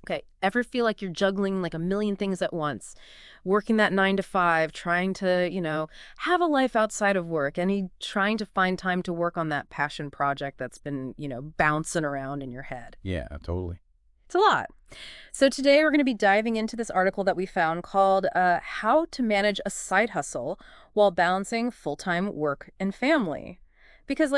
Okay, ever feel like you're juggling like a million things at once, working that 9 to 5, trying to, have a life outside of work, trying to find time to work on that passion project that's been, bouncing around in your head? Yeah, totally. It's a lot. So today we're going to be diving into this article that we found called How to Manage a Side Hustle While Balancing Full-Time Work and Family. Because,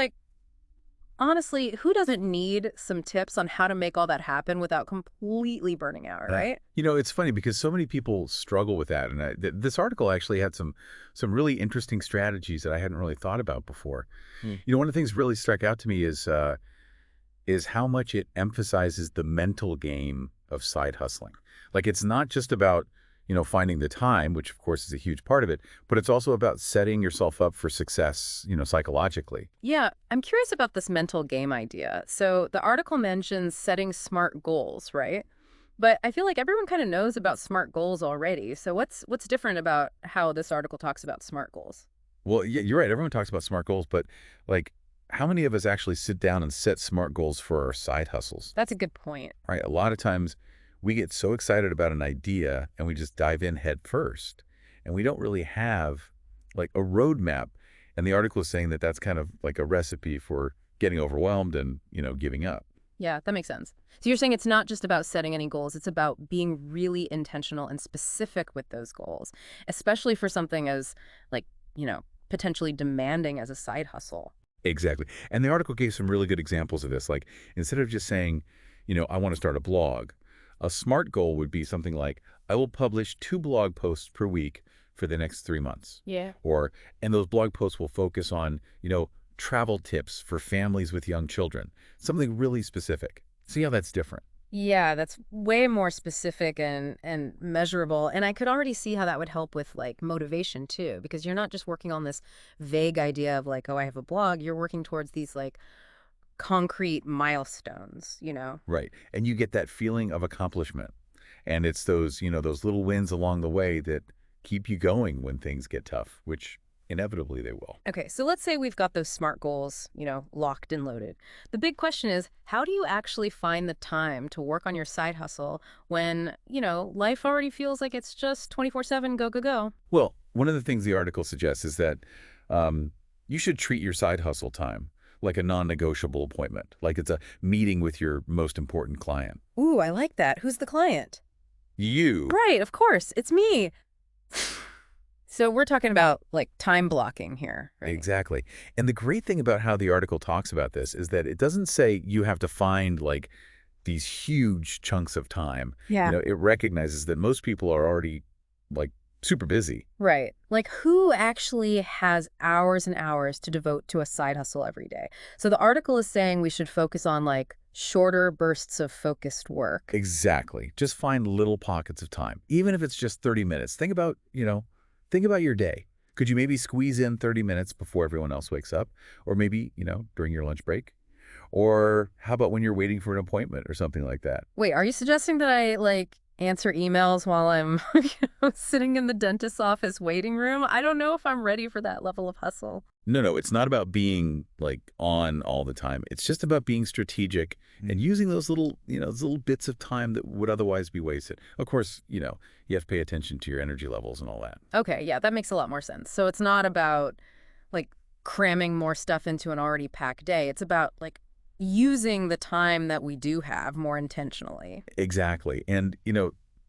honestly, who doesn't need some tips on how to make all that happen without completely burning out, Yeah. right? It's funny because so many people struggle with that, and this article actually had some really interesting strategies that I hadn't really thought about before. Hmm. One of the things really struck out to me is how much it emphasizes the mental game of side hustling. Like it's not just about finding the time, which of course is a huge part of it, but it's also about setting yourself up for success, psychologically. Yeah, I'm curious about this mental game idea. So the article mentions setting smart goals, right? But I feel like everyone kind of knows about smart goals already. So what's different about how this article talks about smart goals? Well, yeah, you're right. Everyone talks about smart goals, but like, how many of us actually sit down and set smart goals for our side hustles? That's a good point. Right? A lot of times we get so excited about an idea and we just dive in head first, and we don't really have like a roadmap. And the article is saying that that's kind of like a recipe for getting overwhelmed and, giving up. Yeah, that makes sense. So you're saying it's not just about setting any goals, it's about being really intentional and specific with those goals, especially for something as like, potentially demanding as a side hustle. Exactly. And the article gave some really good examples of this. Like instead of just saying, I want to start a blog, a smart goal would be something like, I will publish 2 blog posts per week for the next 3 months. Yeah. Or, and those blog posts will focus on, travel tips for families with young children. Something really specific. See how that's different? Yeah, that's way more specific and measurable. And I could already see how that would help with like motivation too, because you're not just working on this vague idea of like, oh, I have a blog. You're working towards these like concrete milestones. Right. And you get that feeling of accomplishment. And it's those, those little wins along the way that keep you going when things get tough, which inevitably they will. Okay, so let's say we've got those SMART goals, locked and loaded. The big question is, how do you actually find the time to work on your side hustle when, life already feels like it's just 24/7, go, go, go? Well, one of the things the article suggests is that you should treat your side hustle time like a non-negotiable appointment, like it's a meeting with your most important client. Ooh, I like that. Who's the client? You. Right, of course, it's me. So we're talking about like time blocking here, right? Exactly. And the great thing about how the article talks about this is that it doesn't say you have to find like these huge chunks of time. Yeah. It recognizes that most people are already like super busy. Right. Like who actually has hours and hours to devote to a side hustle every day? So the article is saying we should focus on like shorter bursts of focused work. Exactly. Just find little pockets of time, even if it's just 30 minutes. Think about your day. Could you maybe squeeze in 30 minutes before everyone else wakes up? Or maybe, during your lunch break? Or how about when you're waiting for an appointment or something like that? Wait, are you suggesting that I like answer emails while I'm sitting in the dentist's office waiting room? I don't know if I'm ready for that level of hustle. No, no, it's not about being like on all the time. It's just about being strategic and using those little bits of time that would otherwise be wasted. Of course, you have to pay attention to your energy levels and all that. Okay, yeah, that makes a lot more sense. So it's not about like cramming more stuff into an already packed day. It's about like using the time that we do have more intentionally. Exactly. And,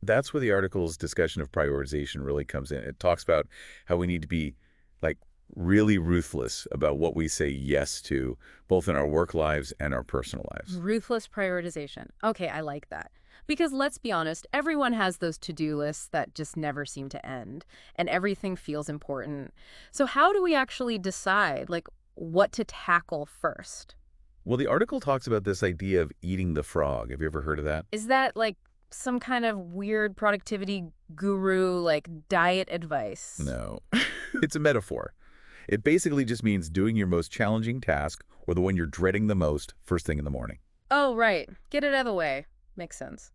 that's where the article's discussion of prioritization really comes in. It talks about how we need to be like really ruthless about what we say yes to, both in our work lives and our personal lives. Ruthless prioritization. Okay, I like that. Because let's be honest, everyone has those to-do lists that just never seem to end, and everything feels important. So how do we actually decide, like, what to tackle first? Well, the article talks about this idea of eating the frog. Have you ever heard of that? Is that, like, some kind of weird productivity guru, like, diet advice? No, it's a metaphor. It basically just means doing your most challenging task or the one you're dreading the most first thing in the morning. Oh, right. Get it out of the way. Makes sense.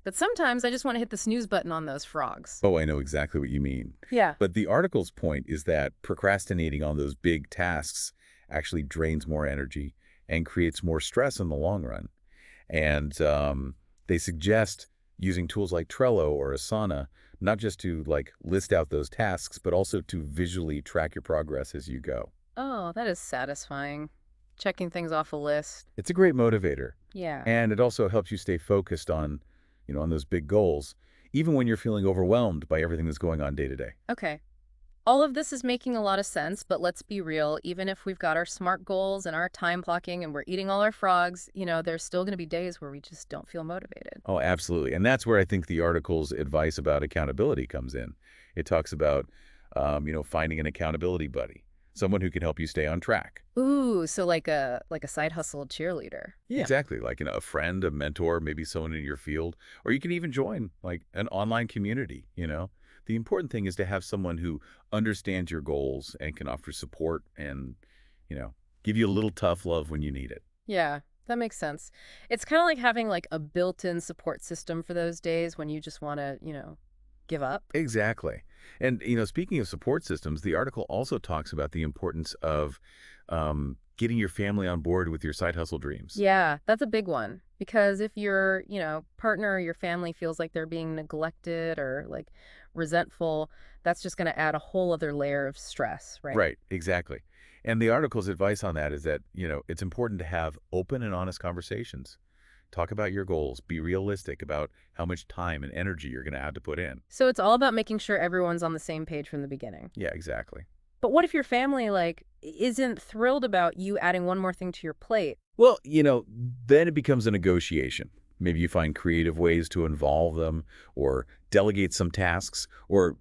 But sometimes I just want to hit the snooze button on those frogs. Oh, I know exactly what you mean. Yeah. But the article's point is that procrastinating on those big tasks actually drains more energy and creates more stress in the long run. And they suggest using tools like Trello or Asana, not just to like list out those tasks, but also to visually track your progress as you go. Oh, that is satisfying. Checking things off a list. It's a great motivator, Yeah. and it also helps you stay focused on, on those big goals, even when you're feeling overwhelmed by everything that's going on day to day. Okay. All of this is making a lot of sense, but let's be real. Even if we've got our SMART goals and our time blocking and we're eating all our frogs, there's still going to be days where we just don't feel motivated. Oh, absolutely. And that's where I think the article's advice about accountability comes in. It talks about, finding an accountability buddy, someone who can help you stay on track. Ooh, so like a side hustle cheerleader. Yeah. Exactly. Like, a friend, a mentor, maybe someone in your field, or you can even join like an online community. The important thing is to have someone who understands your goals and can offer support and, you know, give you a little tough love when you need it. Yeah, that makes sense. It's kind of like having like a built-in support system for those days when you just want to, give up. Exactly. And, speaking of support systems, the article also talks about the importance of getting your family on board with your side hustle dreams. Yeah, that's a big one. Because if your, partner or your family feels like they're being neglected or like resentful, that's just going to add a whole other layer of stress, right? Right, exactly. And the article's advice on that is that, it's important to have open and honest conversations. Talk about your goals. Be realistic about how much time and energy you're going to have to put in. So it's all about making sure everyone's on the same page from the beginning. Yeah, exactly. But what if your family like isn't thrilled about you adding one more thing to your plate? Well, then it becomes a negotiation. Maybe you find creative ways to involve them or delegate some tasks or,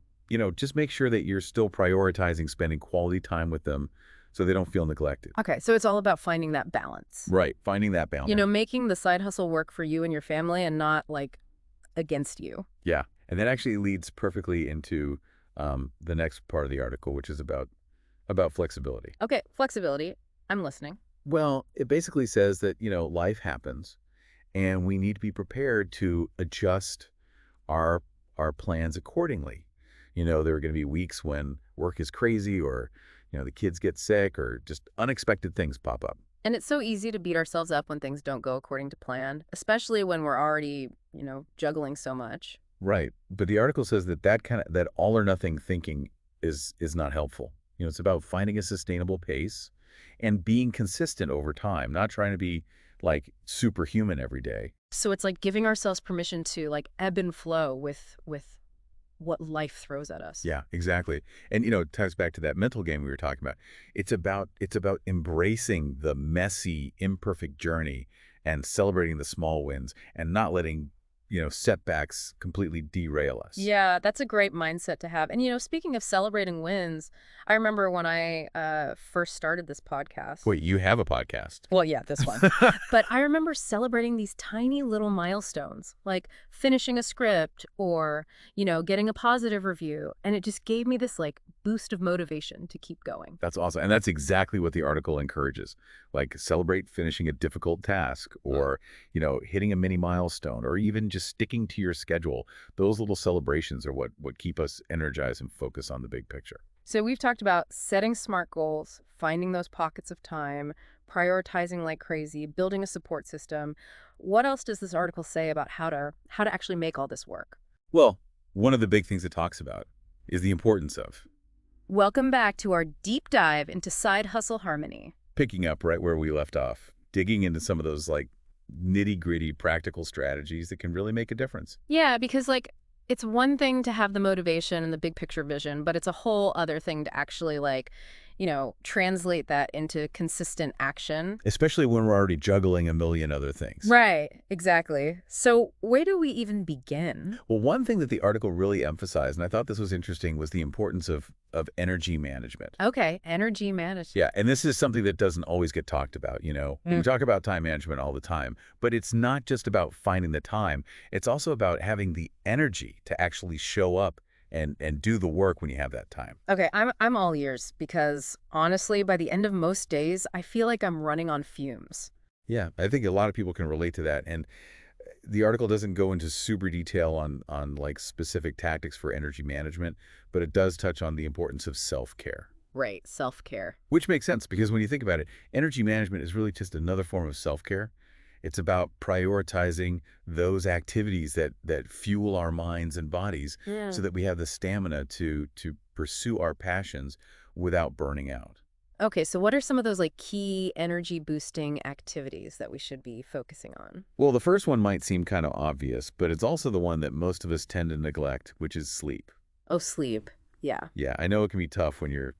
just make sure that you're still prioritizing spending quality time with them so they don't feel neglected. Okay, so it's all about finding that balance. Right. Finding that balance. Making the side hustle work for you and your family and not like against you. Yeah. And that actually leads perfectly into the next part of the article, which is about flexibility. Okay, flexibility. I'm listening. Well, it basically says that, life happens and we need to be prepared to adjust our plans accordingly. There are going to be weeks when work is crazy or, the kids get sick or just unexpected things pop up. And it's so easy to beat ourselves up when things don't go according to plan, especially when we're already, juggling so much. Right. But the article says that all or nothing thinking is not helpful. It's about finding a sustainable pace and being consistent over time, not trying to be like superhuman every day. So it's like giving ourselves permission to like ebb and flow with what life throws at us. Yeah, exactly. And it ties back to that mental game we were talking about. It's about embracing the messy, imperfect journey and celebrating the small wins and not letting, setbacks completely derail us. Yeah, that's a great mindset to have. And, speaking of celebrating wins, I remember when I first started this podcast. Wait, you have a podcast? Well, yeah, this one. But I remember celebrating these tiny little milestones, like finishing a script or, getting a positive review. And it just gave me this like boost of motivation to keep going. That's awesome. And that's exactly what the article encourages. Like celebrate finishing a difficult task or, hitting a mini milestone or even just sticking to your schedule. Those little celebrations are what keep us energized and focused on the big picture. So we've talked about setting SMART goals, finding those pockets of time, prioritizing like crazy, building a support system. What else does this article say about how to actually make all this work? Well, one of the big things it talks about is the importance of Welcome back to our deep dive into side hustle harmony. picking up right where we left off, digging into some of those like nitty-gritty practical strategies that can really make a difference. Yeah, because like it's one thing to have the motivation and the big picture vision, but it's a whole other thing to actually like, translate that into consistent action. Especially when we're already juggling a million other things. Right, exactly. So where do we even begin? Well, one thing that the article really emphasized, and I thought this was interesting, was the importance of energy management. Okay, energy management. Yeah, and this is something that doesn't always get talked about, We talk about time management all the time, but it's not just about finding the time. It's also about having the energy to actually show up and do the work when you have that time. Okay, I'm all ears because honestly, by the end of most days, I feel like I'm running on fumes. Yeah, I think a lot of people can relate to that. And the article doesn't go into super detail on like specific tactics for energy management, but it does touch on the importance of self-care. Right, self-care. Which makes sense because when you think about it, energy management is really just another form of self-care. It's about prioritizing those activities that fuel our minds and bodies Yeah. so that we have the stamina to pursue our passions without burning out. Okay, so what are some of those like key energy boosting activities that we should be focusing on? Well, the first one might seem kind of obvious, but it's also the one that most of us tend to neglect, which is sleep. Oh, sleep. Yeah. Yeah, I know it can be tough when you're,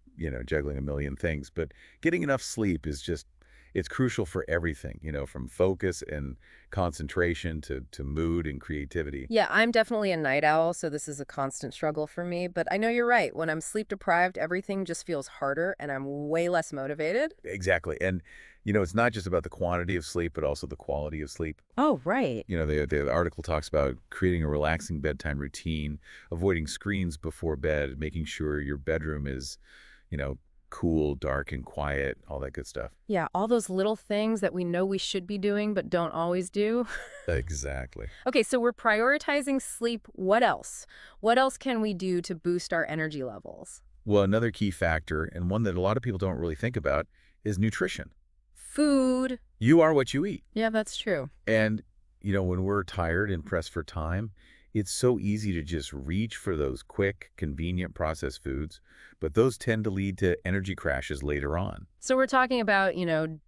juggling a million things, but getting enough sleep is just, it's crucial for everything, from focus and concentration to mood and creativity. Yeah, I'm definitely a night owl, so this is a constant struggle for me. But I know you're right. When I'm sleep deprived, everything just feels harder and I'm way less motivated. Exactly. And, it's not just about the quantity of sleep, but also the quality of sleep. Oh, right. The article talks about creating a relaxing bedtime routine, avoiding screens before bed, making sure your bedroom is, you know, cool, dark, and quiet, all that good stuff. Yeah, all those little things that we know we should be doing but don't always do. Exactly. Okay, so we're prioritizing sleep. What else? What else can we do to boost our energy levels? Well, another key factor, and one that a lot of people don't really think about, is nutrition. Food. You are what you eat. Yeah, that's true. And, when we're tired and pressed for time, it's so easy to just reach for those quick, convenient processed foods, but those tend to lead to energy crashes later on. So we're talking about,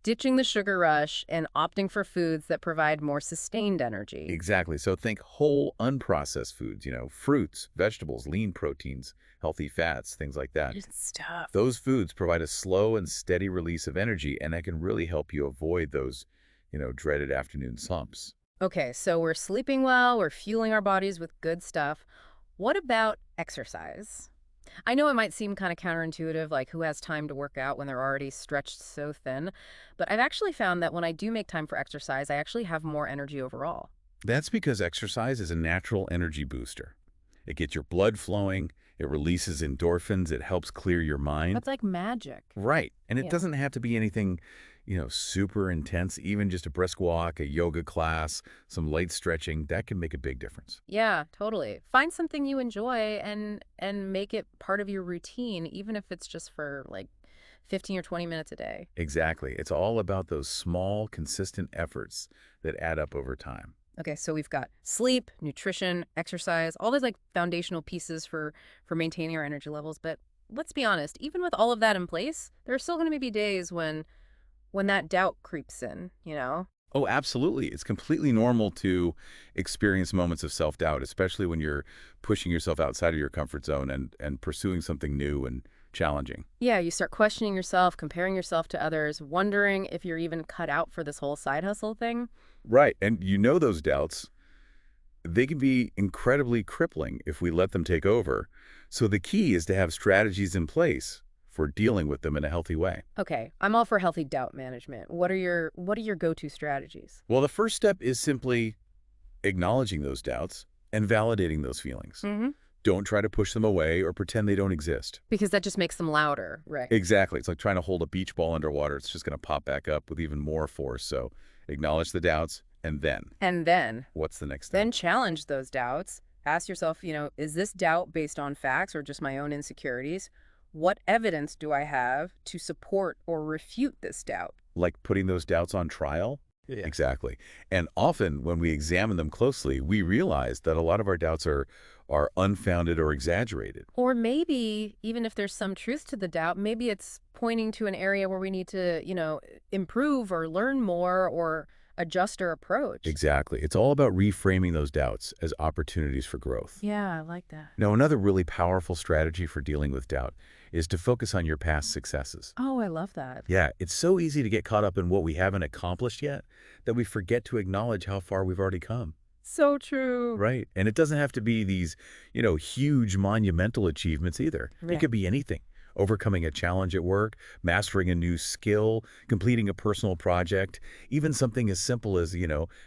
ditching the sugar rush and opting for foods that provide more sustained energy. Exactly. So think whole, unprocessed foods, fruits, vegetables, lean proteins, healthy fats, things like that. Good stuff. Those foods provide a slow and steady release of energy, and that can really help you avoid those, dreaded afternoon slumps. Okay, so we're sleeping well, we're fueling our bodies with good stuff. What about exercise? I know it might seem kind of counterintuitive, like who has time to work out when they're already stretched so thin, but I've actually found that when I do make time for exercise, I actually have more energy overall. That's because exercise is a natural energy booster. It gets your blood flowing, it releases endorphins, it helps clear your mind. That's like magic. Right. And it Yeah. doesn't have to be anything, super intense. Even just a brisk walk, a yoga class, some light stretching, that can make a big difference. Yeah, totally. Find something you enjoy and make it part of your routine, even if it's just for like 15 or 20 minutes a day. Exactly. It's all about those small, consistent efforts that add up over time. Okay, so we've got sleep, nutrition, exercise, all those like foundational pieces for maintaining our energy levels, but let's be honest, even with all of that in place, there are still going to be days when that doubt creeps in. Oh, absolutely. It's completely normal to experience moments of self-doubt, especially when you're pushing yourself outside of your comfort zone and pursuing something new and challenging. Yeah, you start questioning yourself, comparing yourself to others, wondering if you're even cut out for this whole side hustle thing. Right. And those doubts, they can be incredibly crippling if we let them take over. So the key is to have strategies in place for dealing with them in a healthy way. Okay, I'm all for healthy doubt management. What are your go-to strategies? Well, the first step is simply acknowledging those doubts and validating those feelings. Hmm. Don't try to push them away or pretend they don't exist. Because that just makes them louder, right? Exactly. It's like trying to hold a beach ball underwater. It's just going to pop back up with even more force. So acknowledge the doubts, and then And then what's the next step? Then challenge those doubts. Ask yourself, is this doubt based on facts or just my own insecurities? What evidence do I have to support or refute this doubt? Like putting those doubts on trial? Yeah. Exactly. And often when we examine them closely, we realize that a lot of our doubts are unfounded or exaggerated. Or maybe, even if there's some truth to the doubt, maybe it's pointing to an area where we need to, improve or learn more or adjust our approach. Exactly. It's all about reframing those doubts as opportunities for growth. Yeah, I like that. Now, another really powerful strategy for dealing with doubt is to focus on your past successes. Oh, I love that. Yeah, it's so easy to get caught up in what we haven't accomplished yet that we forget to acknowledge how far we've already come. So true. Right. And it doesn't have to be these, huge monumental achievements either. It Right. could be anything. Overcoming a challenge at work, mastering a new skill, completing a personal project, even something as simple as,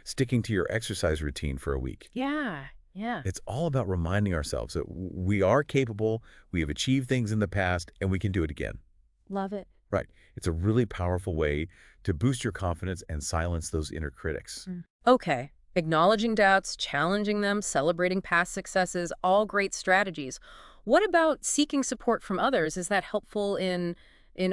sticking to your exercise routine for a week. Yeah, yeah. It's all about reminding ourselves that we are capable, we have achieved things in the past, and we can do it again. Love it. Right. It's a really powerful way to boost your confidence and silence those inner critics. Okay. Acknowledging doubts, challenging them, celebrating past successes, all great strategies. What about seeking support from others? Is that helpful in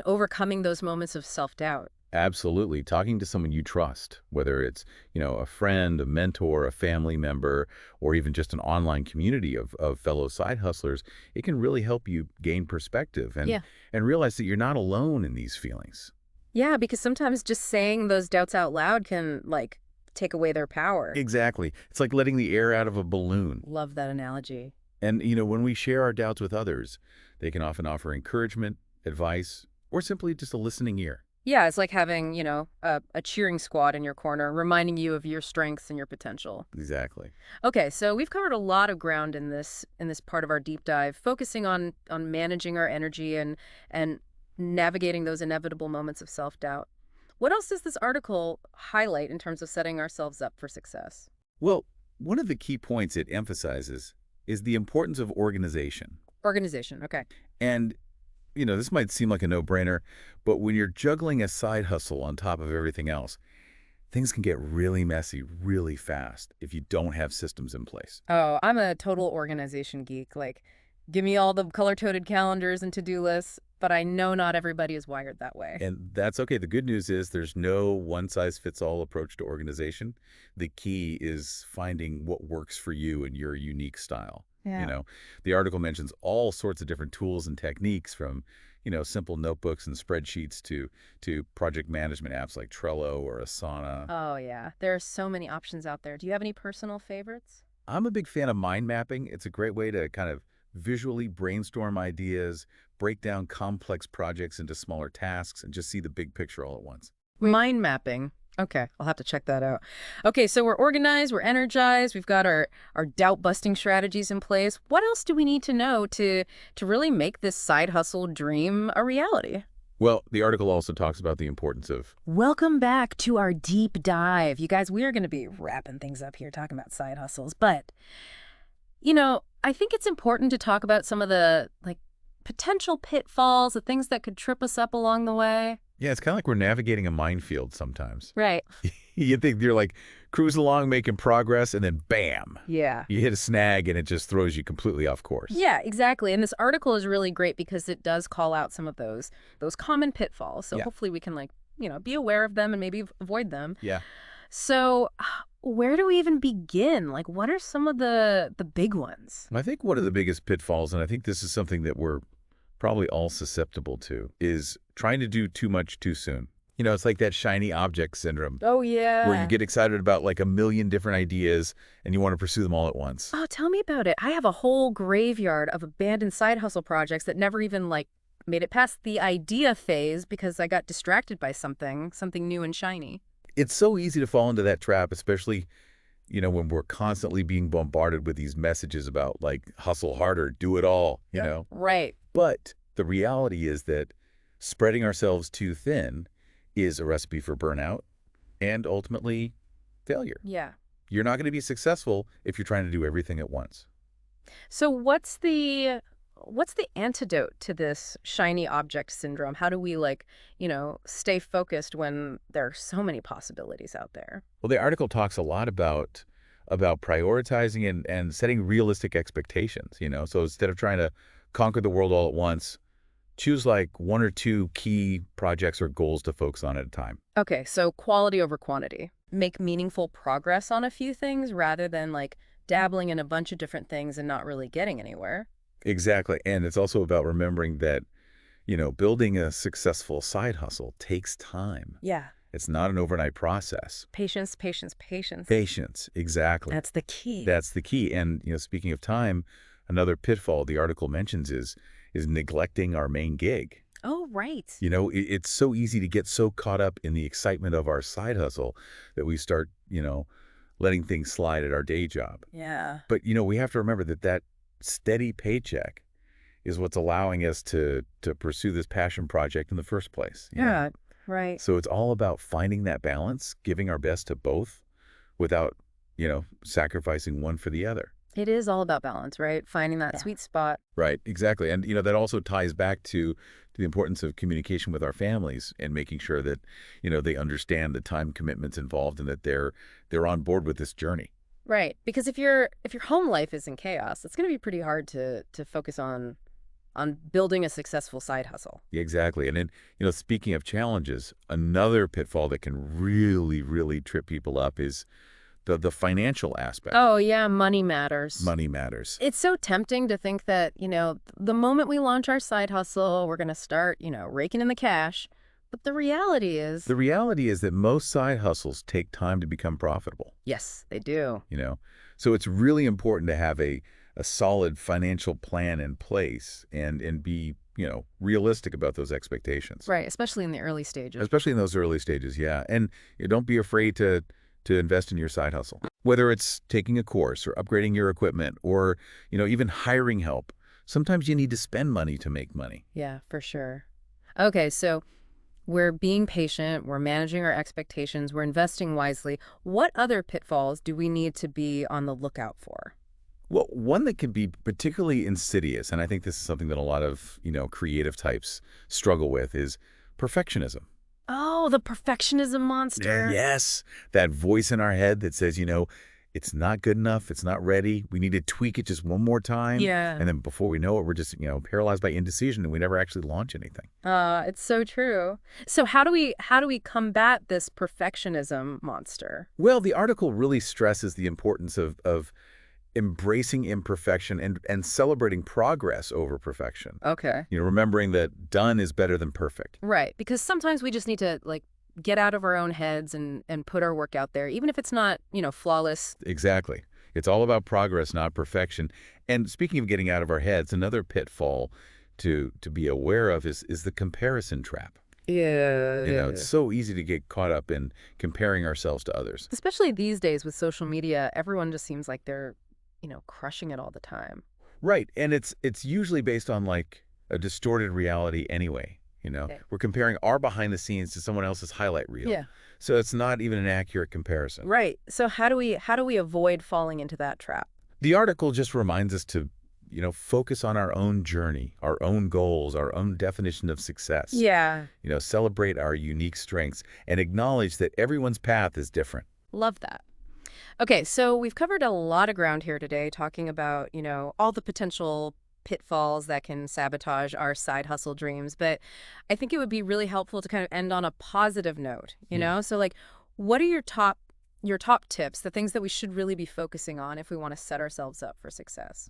overcoming those moments of self-doubt? Absolutely. Talking to someone you trust, whether it's, a friend, a mentor, a family member, or even just an online community of fellow side hustlers, it can really help you gain perspective Yeah. and realize that you're not alone in these feelings. Yeah, because sometimes just saying those doubts out loud can, like, take away their power. Exactly. It's like letting the air out of a balloon. Love that analogy. And, when we share our doubts with others, they can often offer encouragement, advice, or simply just a listening ear. Yeah, it's like having, a cheering squad in your corner, reminding you of your strengths and your potential. Exactly. Okay, so we've covered a lot of ground in this part of our deep dive, focusing on managing our energy and navigating those inevitable moments of self-doubt. What else does this article highlight in terms of setting ourselves up for success? Well, one of the key points it emphasizes is the importance of organization. Organization, okay. And, this might seem like a no-brainer, but when you're juggling a side hustle on top of everything else, things can get really messy really fast if you don't have systems in place. Oh, I'm a total organization geek. Like, give me all the color-coded calendars and to-do lists, but I know not everybody is wired that way. And that's okay. The good news is there's no one-size-fits-all approach to organization. The key is finding what works for you and your unique style. You Yeah. know, the article mentions all sorts of different tools and techniques from, simple notebooks and spreadsheets to project management apps like Trello or Asana. Oh, yeah. There are so many options out there. Do you have any personal favorites? I'm a big fan of mind mapping. It's a great way to kind of visually brainstorm ideas, break down complex projects into smaller tasks, and just see the big picture all at once. Mind mapping. Okay, I'll have to check that out. Okay, so we're organized, we're energized, we've got our doubt-busting strategies in place. What else do we need to know to really make this side hustle dream a reality? Well, the article also talks about the importance of, Welcome back to our deep dive. You guys, we are going to be wrapping things up here talking about side hustles, but I think it's important to talk about some of the potential pitfalls, the things that could trip us up along the way. yeah, it's kind of like we're navigating a minefield sometimes. Right. You think you're like cruising along, making progress, and then bam, Yeah. you hit a snag and it just throws you completely off course. Yeah, exactly. And this article is really great because it does call out some of those common pitfalls. So Yeah. hopefully we can be aware of them and maybe avoid them. Yeah. So where do we even begin? Like, what are some of the big ones? I think one of the biggest pitfalls, and I think this is something that we're probably all susceptible to, is trying to do too much too soon. It's like that shiny object syndrome Oh, yeah. where you get excited about like a million different ideas and you want to pursue them all at once. Oh, tell me about it. I have a whole graveyard of abandoned side hustle projects that never even made it past the idea phase because I got distracted by something new and shiny. It's so easy to fall into that trap, especially, when we're constantly being bombarded with these messages about like hustle harder, do it all, you know. Right. But the reality is that spreading ourselves too thin is a recipe for burnout and ultimately failure. Yeah. You're not going to be successful if you're trying to do everything at once. So what's the antidote to this shiny object syndrome? How do we stay focused when there are so many possibilities out there? Well, the article talks a lot about prioritizing and setting realistic expectations, So instead of trying to conquer the world all at once, choose like one or two key projects or goals to focus on at a time. Okay, so quality over quantity. Make meaningful progress on a few things rather than dabbling in a bunch of different things and not really getting anywhere. Exactly. And it's also about remembering that, building a successful side hustle takes time. Yeah. It's not an overnight process. Patience, patience, patience. Patience, exactly. That's the key. That's the key. And, speaking of time, another pitfall the article mentions is neglecting our main gig. Oh, right. It's so easy to get so caught up in the excitement of our side hustle that we start, letting things slide at our day job. Yeah. But, we have to remember that steady paycheck is what's allowing us to pursue this passion project in the first place. Yeah, right. So it's all about finding that balance, giving our best to both without, sacrificing one for the other. It is all about balance, right? Finding that sweet spot. Right, exactly. And, that also ties back to the importance of communication with our families and making sure that, they understand the time commitments involved and that they're on board with this journey. Right. Because if your home life is in chaos, it's going to be pretty hard to focus on on building a successful side hustle. Exactly. And then, speaking of challenges, another pitfall that can really, really trip people up is the financial aspect. Oh, yeah, money matters. Money matters. It's so tempting to think that, the moment we launch our side hustle, we're going to start, raking in the cash. But the reality is, The reality is that most side hustles take time to become profitable, yes, they do. you know? So it's really important to have a solid financial plan in place and be, realistic about those expectations. Right, especially in the early stages. Especially in those early stages, yeah. And don't be afraid to invest in your side hustle. Whether it's taking a course or upgrading your equipment or, even hiring help. Sometimes you need to spend money to make money. Yeah, for sure. Okay, so we're being patient, we're managing our expectations, we're investing wisely. What other pitfalls do we need to be on the lookout for? Well, one that can be particularly insidious, and I think this is something that a lot of, creative types struggle with, is perfectionism. Oh, the perfectionism monster. Yes, that voice in our head that says, it's not good enough, it's not ready, we need to tweak it just one more time. Yeah. And then before we know it, we're just, paralyzed by indecision and we never actually launch anything. It's so true. So how do we combat this perfectionism monster? Well, the article really stresses the importance of embracing imperfection and celebrating progress over perfection. Okay. Remembering that done is better than perfect. Right, because sometimes we just need to get out of our own heads and put our work out there, even if it's not, flawless. Exactly. It's all about progress, not perfection. And speaking of getting out of our heads, another pitfall to be aware of is the comparison trap. Yeah. It's so easy to get caught up in comparing ourselves to others. Especially these days with social media, everyone just seems like they're, crushing it all the time. Right. And it's usually based on like a distorted reality anyway. Okay. We're comparing our behind the scenes to someone else's highlight reel. Yeah. So it's not even an accurate comparison. Right. So how do we avoid falling into that trap? The article just reminds us to, focus on our own journey, our own goals, our own definition of success. Yeah. Celebrate our unique strengths and acknowledge that everyone's path is different. Love that. Okay, so we've covered a lot of ground here today talking about, all the potential pitfalls that can sabotage our side hustle dreams, but I think it would be really helpful to kind of end on a positive note, Yeah. So what are your top tips, the things that we should really be focusing on if we want to set ourselves up for success?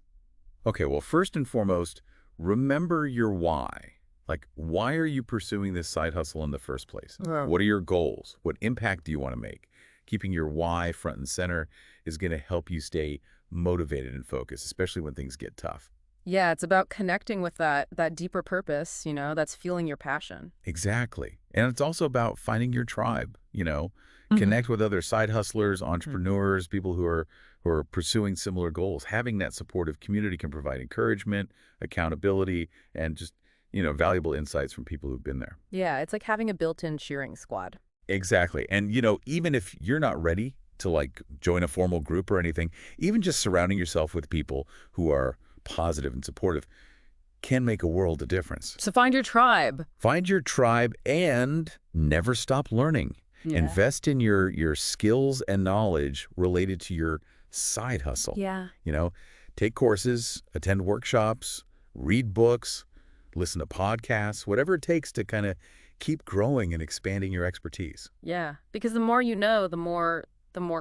Okay, well, first and foremost, remember your why. Like, why are you pursuing this side hustle in the first place? Oh. What are your goals? What impact do you want to make? Keeping your why front and center is going to help you stay motivated and focused, especially when things get tough. Yeah, it's about connecting with that deeper purpose, that's fueling your passion. Exactly. And it's also about finding your tribe, Mhm. connect with other side hustlers, entrepreneurs, people who are pursuing similar goals. Having that supportive community can provide encouragement, accountability, and just, valuable insights from people who've been there. Yeah, it's like having a built-in cheering squad. Exactly. And, even if you're not ready to like join a formal group or anything, even just surrounding yourself with people who are positive and supportive can make a world of difference. So find your tribe. Find your tribe and never stop learning. Yeah. Invest in your skills and knowledge related to your side hustle. Yeah. Take courses, attend workshops, read books, listen to podcasts, whatever it takes to kind of keep growing and expanding your expertise. Yeah, because the more you know, the more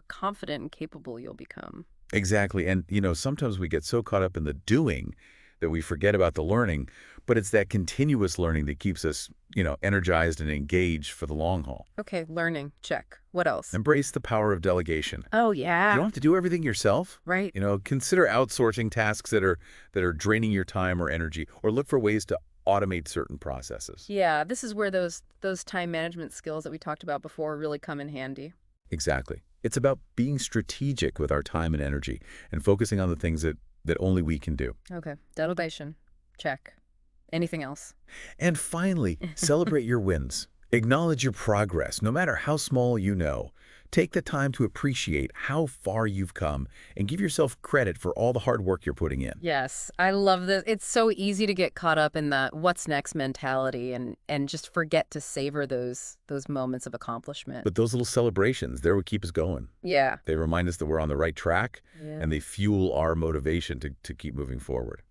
confident and capable you'll become. Exactly. And, sometimes we get so caught up in the doing that we forget about the learning, but it's that continuous learning that keeps us, energized and engaged for the long haul. Okay, learning, check. What else? Embrace the power of delegation. Oh, You yeah. don't have to do everything yourself. Right. Consider outsourcing tasks that are draining your time or energy, or look for ways to automate certain processes. Yeah, this is where those time management skills that we talked about before really come in handy. Exactly. It's about being strategic with our time and energy and focusing on the things that only we can do. Okay, delegation, check. Anything else? And finally, celebrate your wins. Acknowledge your progress, no matter how small you know. Take the time to appreciate how far you've come and give yourself credit for all the hard work you're putting in. Yes, I love this. It's so easy to get caught up in the what's next mentality and just forget to savor those moments of accomplishment. But those little celebrations, they're what keep us going. Yeah. They remind us that we're on the right track, Yeah. and they fuel our motivation to keep moving forward.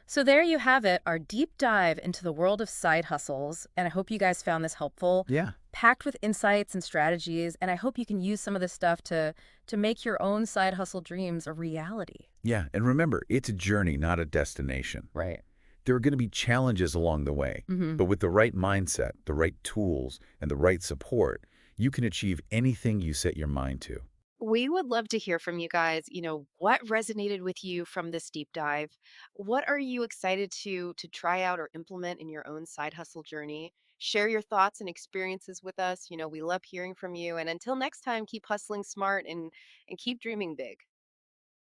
So there you have it, our deep dive into the world of side hustles, and I hope you guys found this helpful, Yeah. packed with insights and strategies, and I hope you can use some of this stuff to make your own side hustle dreams a reality. Yeah. And remember, it's a journey, not a destination. Right. There are going to be challenges along the way, Mm-hmm. but with the right mindset, the right tools, and the right support, you can achieve anything you set your mind to. We would love to hear from you guys. What resonated with you from this deep dive? What are you excited to try out or implement in your own side hustle journey? Share your thoughts and experiences with us. We love hearing from you. And until next time, keep hustling smart and keep dreaming big.